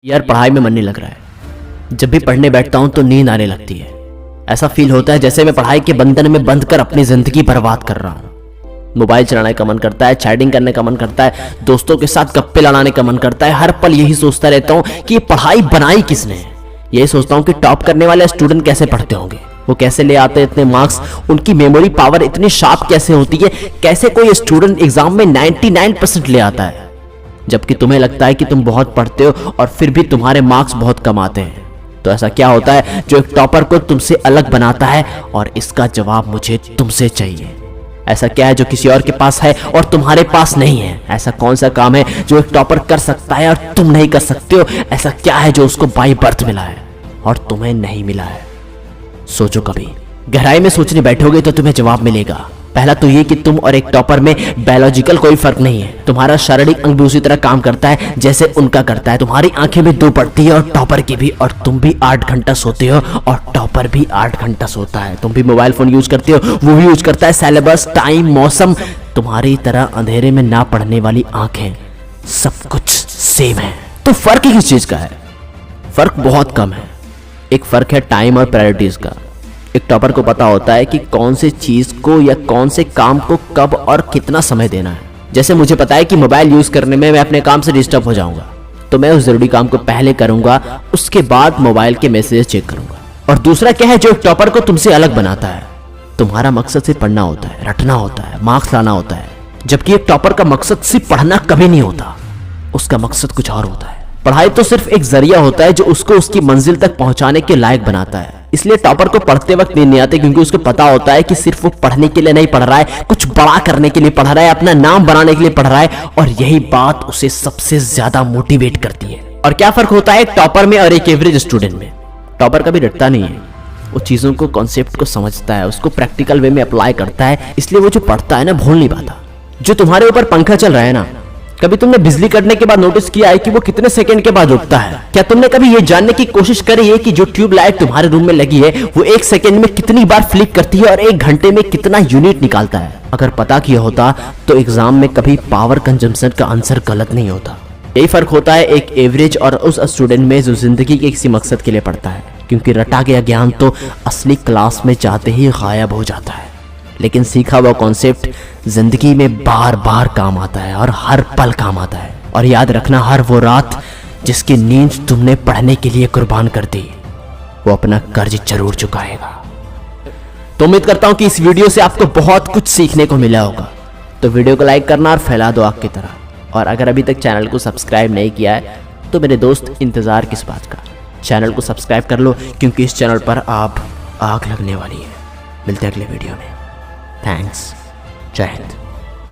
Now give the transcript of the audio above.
यार पढ़ाई में मन नहीं लग रहा है। जब भी पढ़ने बैठता हूँ तो नींद आने लगती है। ऐसा फील होता है जैसे मैं पढ़ाई के बंधन में बंध कर अपनी जिंदगी बर्बाद कर रहा हूँ। मोबाइल चलाने का मन करता है, चैटिंग करने का मन करता है, दोस्तों के साथ गप्पे लड़ाने का मन करता है। हर पल यही सोचता रहता हूँ कि ये पढ़ाई बनाई किसने। यही सोचता हूँ कि टॉप करने वाले स्टूडेंट कैसे पढ़ते होंगे, वो कैसे ले आते हैं इतने मार्क्स, उनकी मेमोरी पावर इतनी शार्प कैसे होती है, कैसे कोई स्टूडेंट एग्जाम में 99% ले आता है, जबकि तुम्हें लगता है कि तुम बहुत पढ़ते हो और फिर भी तुम्हारे मार्क्स बहुत कम आते हैं। तो ऐसा क्या होता है जो एक टॉपर को तुमसे अलग बनाता है, और इसका जवाब मुझे तुमसे चाहिए। ऐसा क्या है जो किसी और के पास है और तुम्हारे पास नहीं है? ऐसा कौन सा काम है जो एक टॉपर कर सकता है और तुम नहीं कर सकते हो? ऐसा क्या है जो उसको बाय बर्थ मिला है और तुम्हें नहीं मिला है? सोचो, कभी गहराई में सोचने बैठोगे तो तुम्हें जवाब मिलेगा। पहला तो ये कि तुम और एक टॉपर में बायोलॉजिकल कोई फर्क नहीं है। तुम्हारा शारीरिक अंग भी उसी तरह काम करता है जैसे उनका करता है। तुम्हारी आंखें भी 2 पड़ती है और टॉपर की भी, और तुम भी 8 घंटा सोते हो और टॉपर भी 8 घंटा सोता है। तुम भी मोबाइल फोन यूज करते हो, वो भी यूज करता है। सिलेबस, टाइम, मौसम, तुम्हारी तरह अंधेरे में ना पढ़ने वाली आंखें, सब कुछ सेम है। तो फर्क किस चीज का है? फर्क बहुत कम है। एक फर्क है टाइम और प्रायोरिटीज का। एक टॉपर को पता होता है कि कौन से चीज को या कौन से काम को कब और कितना समय देना है। जैसे मुझे पता है कि मोबाइल यूज करने में मैं अपने काम से डिस्टर्ब हो जाऊंगा, तो मैं उस जरूरी काम को पहले करूंगा, उसके बाद मोबाइल के मैसेज चेक करूंगा। और दूसरा क्या है जो एक टॉपर को तुमसे अलग बनाता है? तुम्हारा मकसद सिर्फ पढ़ना होता है, रटना होता है, मार्क्स लाना होता है, जबकि एक टॉपर का मकसद सिर्फ पढ़ना कभी नहीं होता। उसका मकसद कुछ और होता है। पढ़ाई तो सिर्फ एक जरिया होता है जो उसको उसकी मंजिल तक पहुंचाने के लायक बनाता है। इसलिए टॉपर को पढ़ते वक्त नींद नहीं आती, क्योंकि उसको पता होता है कि सिर्फ वो पढ़ने के लिए नहीं पढ़ रहा है, कुछ बड़ा करने के लिए पढ़ रहा है, अपना नाम बनाने के लिए पढ़ रहा है, और यही बात उसे सबसे ज्यादा मोटिवेट करती है। और क्या फर्क होता है एक टॉपर में और एक एवरेज स्टूडेंट में? टॉपर कभी रटता नहीं है, वो चीजों को, कॉन्सेप्ट को समझता है, उसको प्रैक्टिकल वे में अप्लाई करता है। इसलिए वो जो पढ़ता है ना, भूल नहीं पाता। जो तुम्हारे ऊपर पंखा चल रहा है ना, कभी तुमने बिजली कटने के बाद नोटिस किया है कि वो कितने सेकंड के बाद रुकता है? क्या तुमने कभी ये जानने की कोशिश करी है कि जो ट्यूबलाइट तुम्हारे रूम में लगी है वो 1 सेकंड में कितनी बार फ्लिप करती है और 1 घंटे में कितना यूनिट निकालता है? अगर पता किया होता तो एग्जाम में कभी पावर कंजम्पशन का आंसर गलत नहीं होता। यही फर्क होता है एक एवरेज और उस स्टूडेंट में जो जिंदगी के किसी मकसद के लिए पढ़ता है, क्योंकि रटा गया ज्ञान तो असली क्लास में जाते ही गायब हो जाता है, लेकिन सीखा हुआ कॉन्सेप्ट जिंदगी में बार बार काम आता है और हर पल काम आता है। और याद रखना, हर वो रात जिसकी नींद तुमने पढ़ने के लिए कुर्बान कर दी, वो अपना कर्ज जरूर चुकाएगा। तो उम्मीद करता हूं कि इस वीडियो से आपको बहुत कुछ सीखने को मिला होगा। तो वीडियो को लाइक करना और फैला दो आग की तरह। और अगर अभी तक चैनल को सब्सक्राइब नहीं किया है तो मेरे दोस्त, इंतजार किस बात का? चैनल को सब्सक्राइब कर लो, क्योंकि इस चैनल पर आप आग लगने वाली है। मिलते हैं अगले वीडियो में। थैंक्स। जय हिंद।